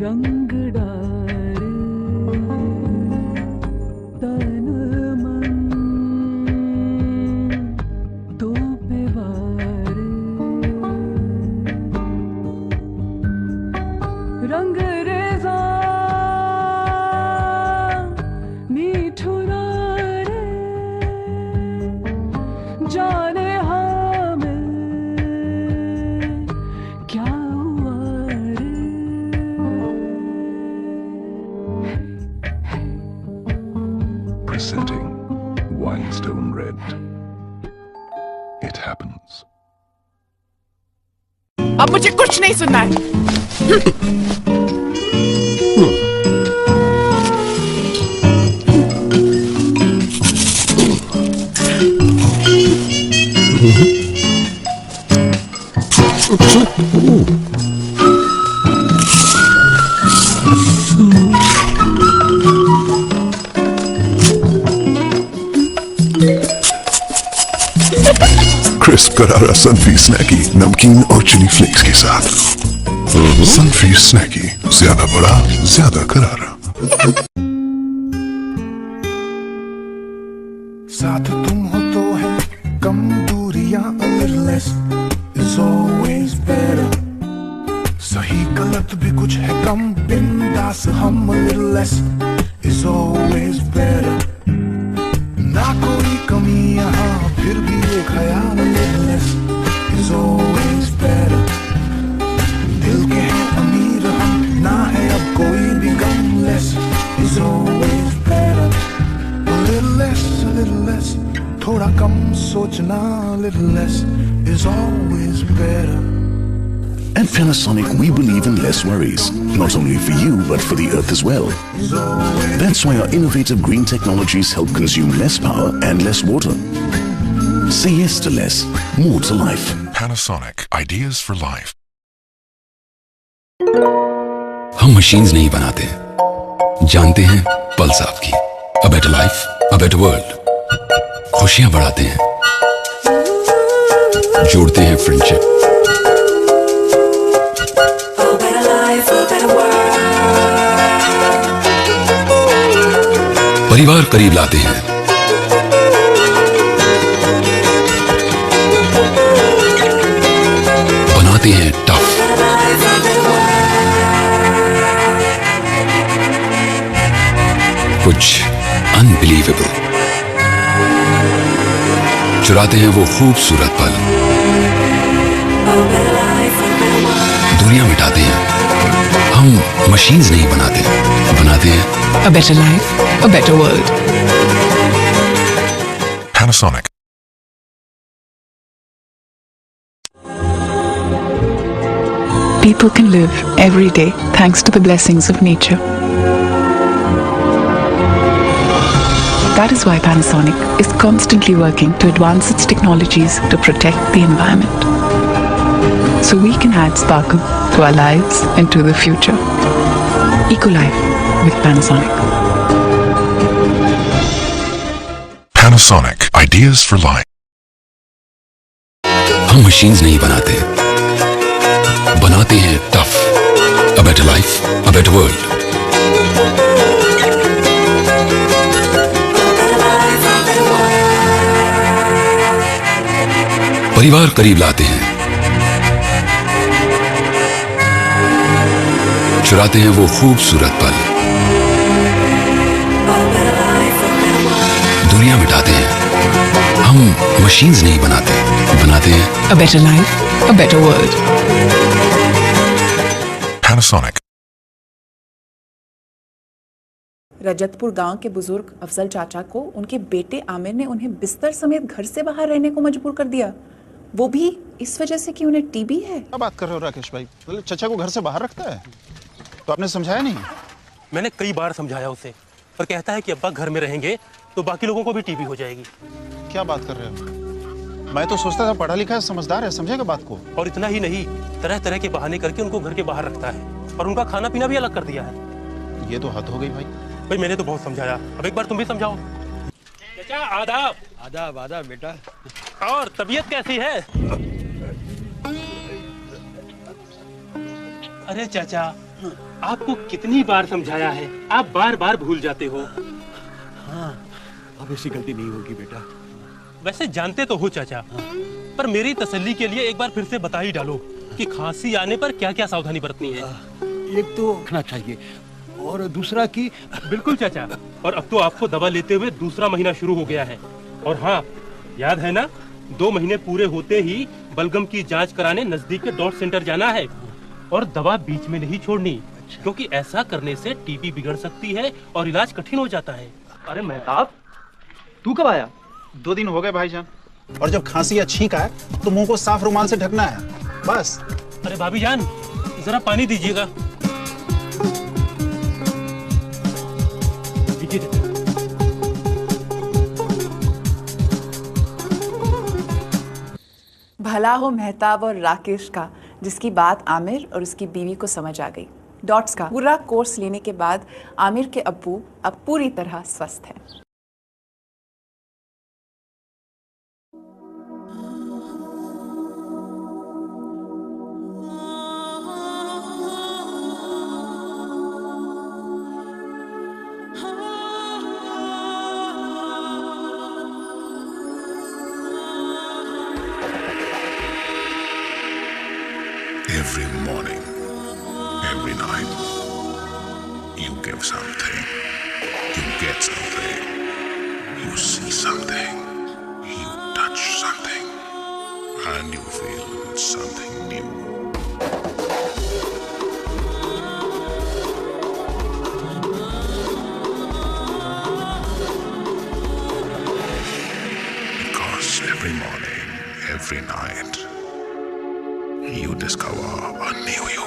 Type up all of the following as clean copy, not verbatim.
रंग डारे तन मन तो बेवारे रंग रेजा मीठुरा रे जाने हमें क्या हुआ रे। Presenting Wildstone Red. It happens. अब मुझे कुछ नहीं सुनना है। क्रिस्प करारा सनफी स्नैकी नमकीन और चिली फ्लेक्स के साथ। सनफी स्नैकी, ज्यादा बड़ा ज्यादा करारा। साथ तुम हो तो है कम दूरियां, a little less is always better। सही गलत भी कुछ है कम, बिंदास हम, a little less is always better। ना कोई कमी यहाँ फिर भी ये ख्याल, a little less is always better। दिल के हैं अमीर हम, ना है अब कोई भी गम, less is always better। A little less, थोड़ा कम सोचना, a little less is always better। At Panasonic, we believe in less worries, not only for you, but for the earth as well. That's why our innovative green technologies help consume less power and less water. Say yes to less, more to life. Panasonic, ideas for life. हम machines नहीं बनाते, जानते हैं pulse आपकी। A better life, a better world. खुशियां बढ़ाते हैं, जोड़ते हैं फ्रेंडशिप। परिवार करीब लाते हैं, बनाते हैं टफ। कुछ अनबिलीवेबल, चुराते हैं वो खूबसूरत पल, दुनिया मिटाते हैं। हम मशीन्स नहीं बनाते, बनाते हैं A better life, a better world. Panasonic. People can live every day thanks to the blessings of nature. That is why Panasonic is constantly working to advance its technologies to protect the environment, so we can add sparkle to our lives and to the future. Eco-Life with Panasonic. Panasonic, ideas for life. हम machines नहीं बनाते, बनाते हैं tough. A better life, a better world. परिवार करीब लाते हैं, चुराते हैं वो खूबसूरत पल, दुनिया मिटाते हैं। हम मशीन्स नहीं बनाते, बनाते हैं A better life, a better world. Panasonic. Rajatpur गांव के बुजुर्ग अफजल चाचा को उनके बेटे आमिर ने उन्हें बिस्तर समेत घर से बाहर रहने को मजबूर कर दिया, वो भी इस वजह से कि उन्हें टीबी है। क्या बात कर रहे हो राकेश भाई? चचा को घर से बाहर रखता है तो आपने समझाया नहीं? मैंने कई बार समझाया उसे, पर कहता है कि अब्बा घर में रहेंगे तो बाकी लोगों को भी टीबी हो जाएगी। क्या बात कर रहे हो? मैं तो सोचता था पढ़ा लिखा है, समझदार है, समझेगा बात को। और इतना ही नहीं, तरह तरह के बहाने करके उनको घर के बाहर रखता है और उनका खाना पीना भी अलग कर दिया है। ये तो हद हो गई भाई। भाई मैंने तो बहुत समझाया, अब एक बार तुम भी समझाओ। चाचा आदाब। आदाब आदाब बेटा। और तबीयत कैसी है? अरे चाचा आपको कितनी बार समझाया है, आप बार बार भूल जाते हो। हाँ, अब ऐसी गलती नहीं होगी बेटा। वैसे जानते तो हो चाचा, पर मेरी तसल्ली के लिए एक बार फिर से बता ही डालो कि खांसी आने पर क्या क्या सावधानी बरतनी है। एक तो रखना चाहिए और दूसरा कि बिल्कुल चाचा, और अब तो आपको दवा लेते हुए दूसरा महीना शुरू हो गया है। और हाँ, याद है ना, 2 महीने पूरे होते ही बलगम की जांच कराने नजदीक के डॉट सेंटर जाना है और दवा बीच में नहीं छोड़नी, क्योंकि ऐसा करने से टीबी बिगड़ सकती है और इलाज कठिन हो जाता है। अरे मेहताब, तू कब आया? 2 दिन हो गए भाईजान। और जब खांसी या छींक आए तो मुंह को साफ रुमाल से ढकना है, बस। अरे भाभी जान, जरा पानी दीजिएगा। भला हो मेहताब और राकेश का, जिसकी बात आमिर और उसकी बीवी को समझ आ गई। डॉट्स का पूरा कोर्स लेने के बाद आमिर के अब्बू अब पूरी तरह स्वस्थ हैं। Every morning, every night, you give something, you get something, you see something, you touch something, and you feel something new. Because every morning, every night, you discover a new you.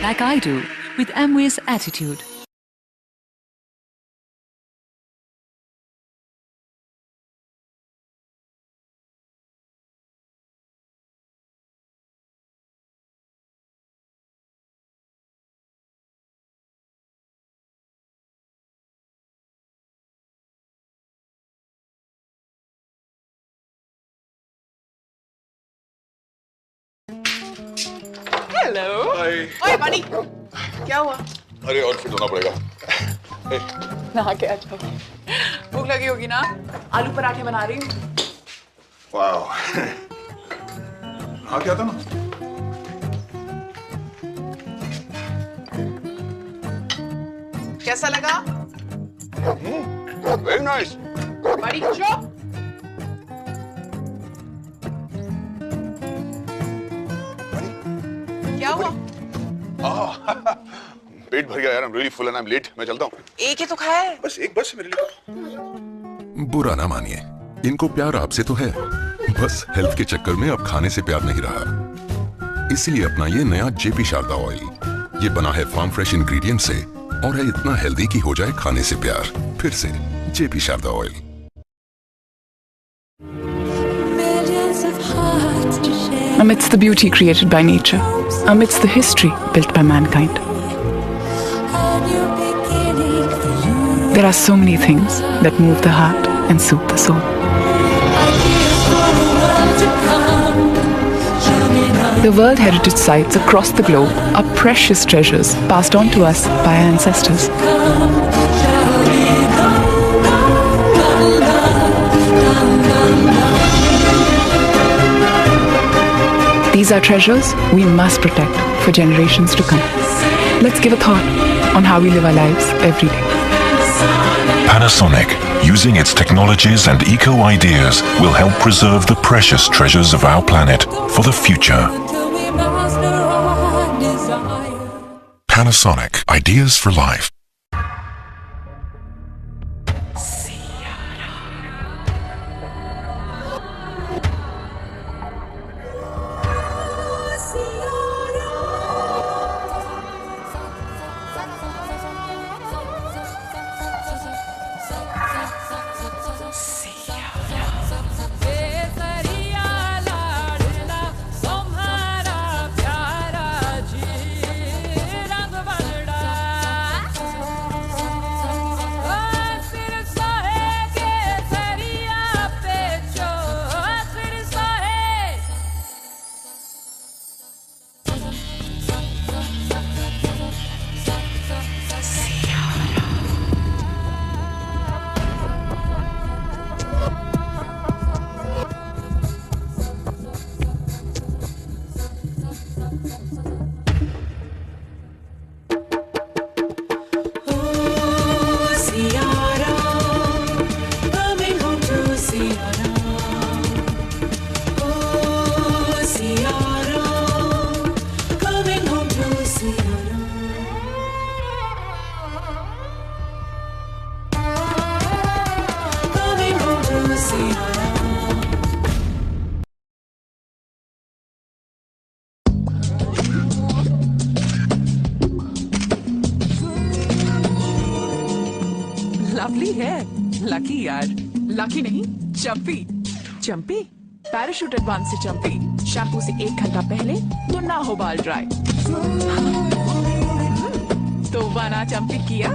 Like I do with Amway's attitude. Hello. ओए बनी, क्या हुआ? अरे और fit होना पड़ेगा। नहा के आ जाओ। भूख लगी होगी ना? आलू पराठे बना रही हूँ। वाह, हाँ क्या था ना? कैसा लगा? Very nice. बड़ी चुप। क्या हुआ? पेट भर गया यार, I'm really full and I'm late. मैं चलता हूँ। एक ही तो खाया है। बस एक बस मेरे लिए। बुरा ना मानिए, इनको प्यार आपसे तो है, बस हेल्थ के चक्कर में अब खाने से प्यार नहीं रहा। इसलिए अपनाइए नया जेपी शारदा ऑयल। ये बना है फार्म फ्रेश इंग्रेडिएंट से और है इतना हेल्दी कि हो जाए खाने से प्यार। फिर से JP Sharda oil. Amidst the beauty created by nature, amidst the history built by mankind, there are so many things that move the heart and soothe the soul. The World Heritage Sites across the globe are precious treasures passed on to us by our ancestors. These are treasures we must protect for generations to come. Let's give a thought on how we live our lives every day. Panasonic, using its technologies and eco-ideas, will help preserve the precious treasures of our planet for the future. Panasonic, ideas for life. Lovely है। Lucky यार, lucky नहीं चंपी। चंपी parachute advance से चंपी, shampoo से 1 घंटा पहले तो ना हो बाल ड्राई। तो बना चंपी किया।